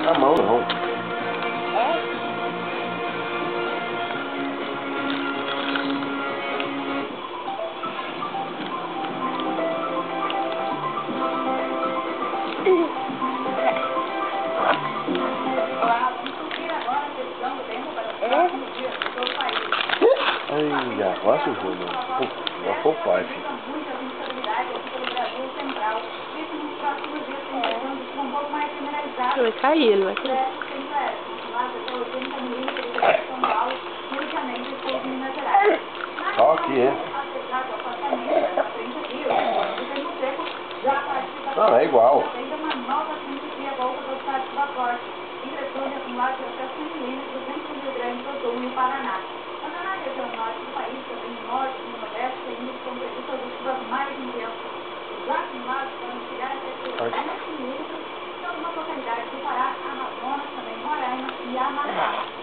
A mão não. Ai, agora sujou, mano. Agora foi o pai, filho. Vai cair, ele vai cair. Só aqui, é? Não, é igual.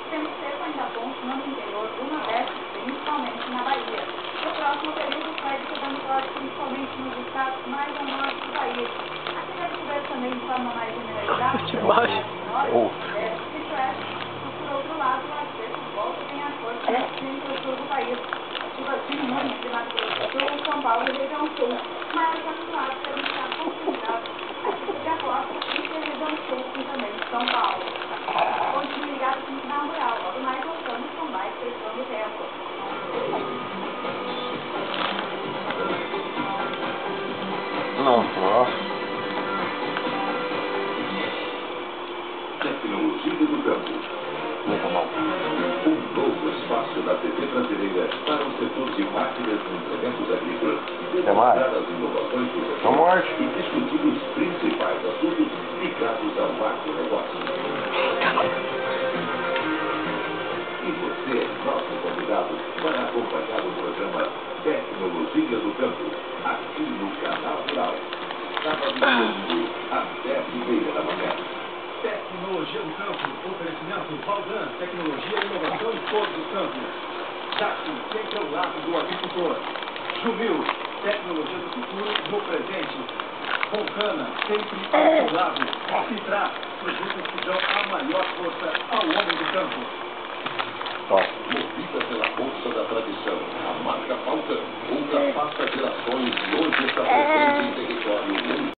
Temos cerca ainda pontos no interior do Nordeste, principalmente na Bahia. No próximo período, vai chegando forte, principalmente nos estados mais ao norte do país. Aqui deve chover também de forma mais generalizada. De baixo. Por outro lado, as vezes volta tem a força no centro e sul do país. As chuvas diminuem entre Mato Grosso do Sul, São Paulo e região sul. Mas acumulados devem estar concentrados aqui sobre a costa entre a região sul e também São Paulo. Continue ligado com o Sinal Rural. Logo mais voltamos com mais previsão do tempo. Nossa. Tecnologia do campo. Muito mal. Um novo espaço da TV brasileira para o setor de máquinas e implementos agrícolas. Demonstrar as inovações do setor e discutir os principais assuntos ligados ao agronegócio. E você, nosso convidado, para acompanhar o programa Tecnologia do Campo, aqui no Canal Rural. Sábado e domingo, às 10h30 da manhã. Tecnologia do Campo, oferecimento Valdan, tecnologia e inovação em todos os campos. Jackson, sempre ao lado do agricultor. Jumil, tecnologia do futuro no presente. Volcana, sempre ao seu lado. Citra,